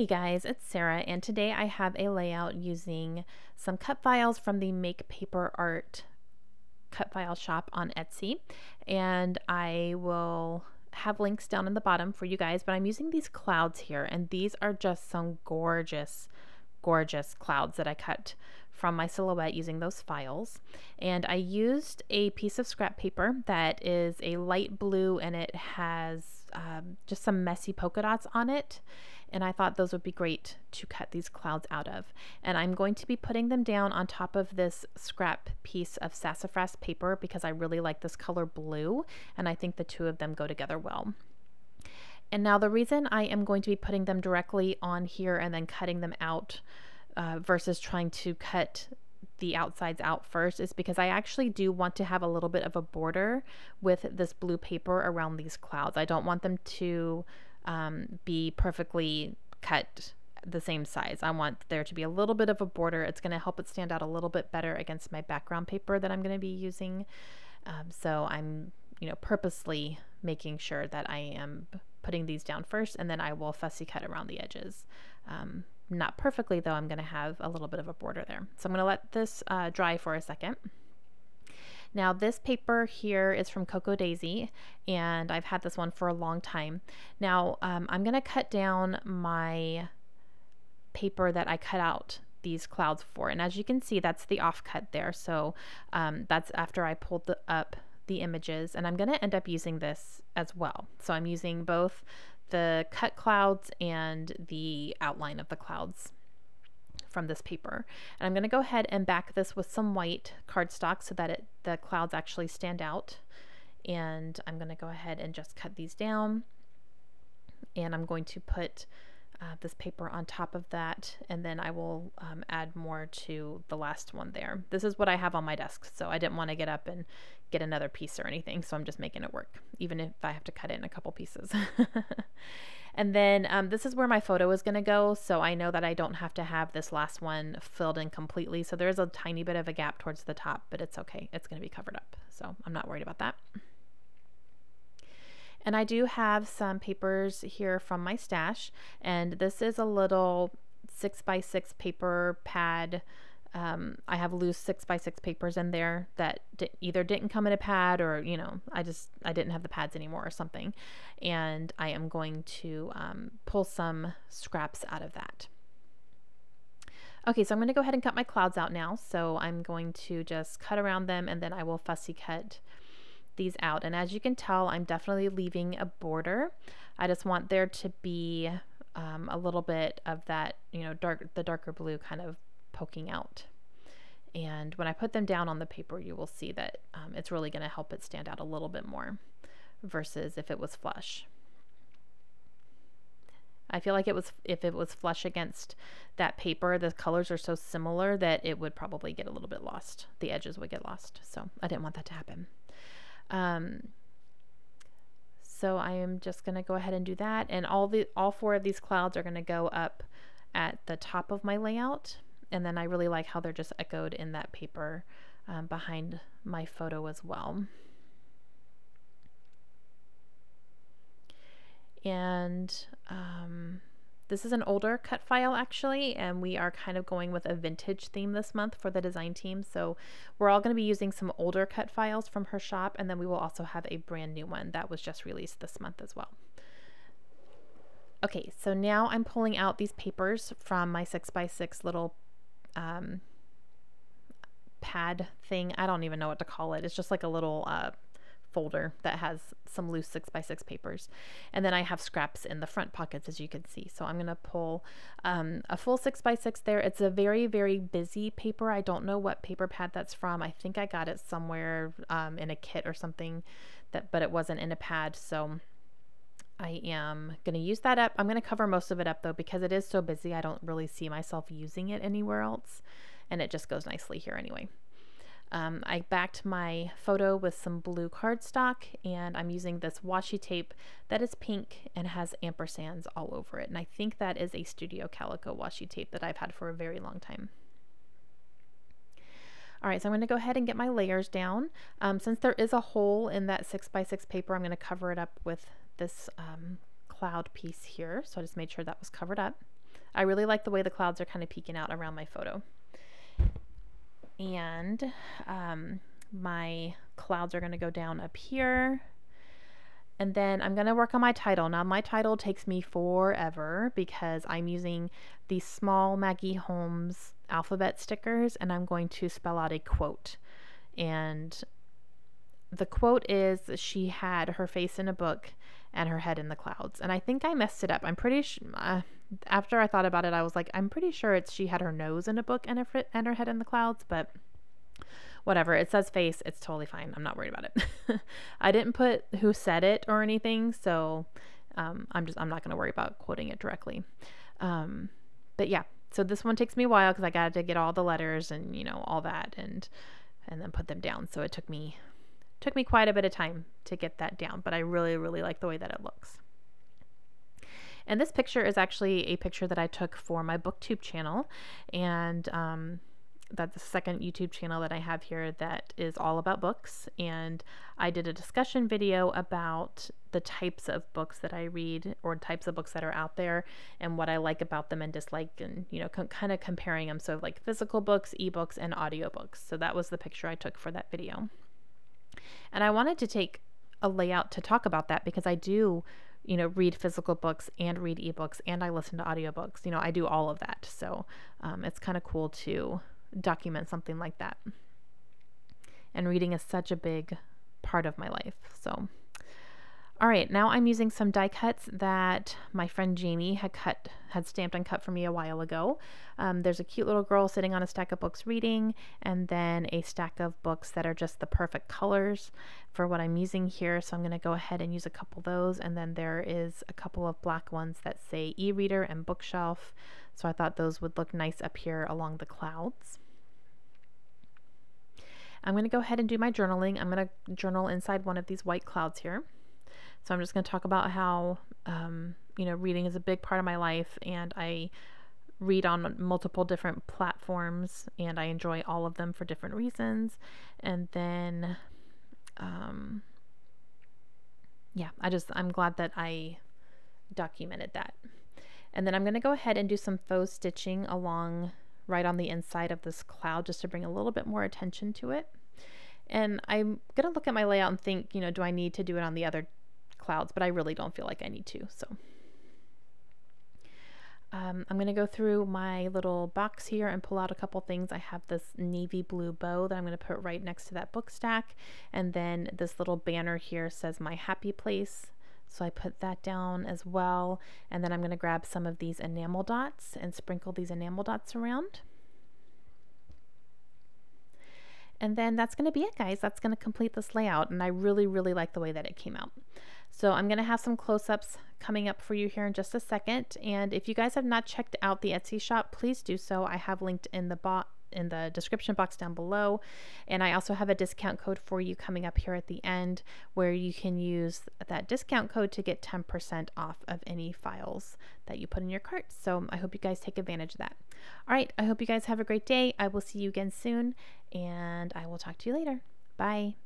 Hey guys, it's Sarah, and today I have a layout using some cut files from the Make Paper Art cut file shop on Etsy, and I will have links down in the bottom for you guys, but I'm using these clouds here, and these are just some gorgeous clouds that I cut from my silhouette using those files. And I used a piece of scrap paper that is a light blue, and it has just some messy polka dots on it, and I thought those would be great to cut these clouds out of. And I'm going to be putting them down on top of this scrap piece of sassafras paper because I really like this color blue, and I think the two of them go together well. And now the reason I am going to be putting them directly on here and then cutting them out versus trying to cut the outsides out first is because I actually do want to have a little bit of a border with this blue paper around these clouds. I don't want them to be perfectly cut the same size. I want there to be a little bit of a border. It's going to help it stand out a little bit better against my background paper that I'm going to be using. So I'm, purposely making sure that I am putting these down first, and then I will fussy cut around the edges. Not perfectly though, I'm going to have a little bit of a border there. So I'm going to let this dry for a second. Now this paper here is from Cocoa Daisy, and I've had this one for a long time. Now I'm going to cut down my paper that I cut out these clouds for, and as you can see, that's the offcut there. So that's after I pulled up the images, and I'm going to end up using this as well. So I'm using both the cut clouds and the outline of the clouds from this paper. And I'm going to go ahead and back this with some white cardstock so that the clouds actually stand out. And I'm going to go ahead and just cut these down, and I'm going to put this paper on top of that, and then I will add more to the last one there. This is what I have on my desk, so I didn't want to get up and get another piece or anything, so I'm just making it work, even if I have to cut it in a couple pieces. And then this is where my photo is going to go, so I know that I don't have to have this last one filled in completely, so there's a tiny bit of a gap towards the top, but it's okay. It's going to be covered up, so I'm not worried about that. And I do have some papers here from my stash, and this is a little 6x6 paper pad. I have loose 6x6 papers in there that either didn't come in a pad, or I didn't have the pads anymore or something, and I am going to pull some scraps out of that. Okay, so I'm going to go ahead and cut my clouds out now. So I'm going to just cut around them, and then I will fussy cut these out. And as you can tell, I'm definitely leaving a border. I just want there to be a little bit of that, the darker blue kind of poking out. And when I put them down on the paper, you will see that it's really going to help it stand out a little bit more versus if it was flush. I feel like if it was flush against that paper, the colors are so similar that it would probably get a little bit lost. The edges would get lost. So I didn't want that to happen. So I am just going to go ahead and do that, and all four of these clouds are going to go up at the top of my layout, and then I really like how they're just echoed in that paper behind my photo as well. And this is an older cut file actually, and we are kind of going with a vintage theme this month for the design team. So we're all going to be using some older cut files from her shop, and then we will also have a brand new one that was just released this month as well. Okay, so now I'm pulling out these papers from my 6x6 little pad thing. I don't even know what to call it. It's just like a little folder that has some loose 6x6 papers, and then I have scraps in the front pockets, as you can see. So I'm going to pull a full 6x6 there. It's a very busy paper. I don't know what paper pad that's from. I think I got it somewhere in a kit or something, but it wasn't in a pad, so I am going to use that up. I'm going to cover most of it up though, because it is so busy. I don't really see myself using it anywhere else, and it just goes nicely here anyway. I backed my photo with some blue cardstock, and I'm using this washi tape that is pink and has ampersands all over it. And I think that is a Studio Calico washi tape that I've had for a very long time. All right, so I'm going to go ahead and get my layers down. Since there is a hole in that 6x6 paper, I'm going to cover it up with this cloud piece here. So I just made sure that was covered up. I really like the way the clouds are kind of peeking out around my photo. And my clouds are going to go down up here. And then I'm going to work on my title. Now my title takes me forever because I'm using these small Maggie Holmes alphabet stickers, and I'm going to spell out a quote. And the quote is, she had her face in a book and her head in the clouds. And I think I messed it up. I'm pretty sure, after I thought about it, I was like, I'm pretty sure it's she had her nose in a book and her head in the clouds, but whatever. It says face. It's totally fine. I'm not worried about it. I didn't put who said it or anything, so I'm not going to worry about quoting it directly. But yeah, so this one takes me a while because I got to get all the letters and, you know, all that, and then put them down. So it took me quite a bit of time to get that down, but I really, really like the way that it looks. And this picture is actually a picture that I took for my BookTube channel, and that's the second YouTube channel that I have here that is all about books. And I did a discussion video about the types of books that I read, or types of books that are out there, and what I like about them and dislike, and, you know, kind of comparing them. So like physical books, ebooks, and audiobooks. So that was the picture I took for that video. And I wanted to take a layout to talk about that because I do, you know, read physical books and read ebooks, and I listen to audiobooks. You know, I do all of that. So it's kind of cool to document something like that. And reading is such a big part of my life. So, all right, now I'm using some die cuts that my friend Jamie had stamped and cut for me a while ago. There's a cute little girl sitting on a stack of books reading, and then a stack of books that are just the perfect colors for what I'm using here. So I'm going to go ahead and use a couple of those. And then there is a couple of black ones that say e-reader and bookshelf. So I thought those would look nice up here along the clouds. I'm going to go ahead and do my journaling. I'm going to journal inside one of these white clouds here. So I'm just going to talk about how, you know, reading is a big part of my life, and I read on multiple different platforms, and I enjoy all of them for different reasons. And then, yeah, I'm glad that I documented that. And then I'm going to go ahead and do some faux stitching along right on the inside of this cloud, just to bring a little bit more attention to it. And I'm going to look at my layout and think, you know, do I need to do it on the other clouds? But I really don't feel like I need to. So I'm going to go through my little box here and pull out a couple things. I have this navy blue bow that I'm going to put right next to that book stack. And then this little banner here says my happy place. So I put that down as well. And then I'm going to grab some of these enamel dots and sprinkle these enamel dots around. And then that's going to be it, guys. That's going to complete this layout. And I really, really like the way that it came out. So I'm going to have some close-ups coming up for you here in just a second. And if you guys have not checked out the Etsy shop, please do so. I have linked in the description box down below. And I also have a discount code for you coming up here at the end, where you can use that discount code to get 10% off of any files that you put in your cart. So I hope you guys take advantage of that. All right, I hope you guys have a great day. I will see you again soon, and I will talk to you later. Bye.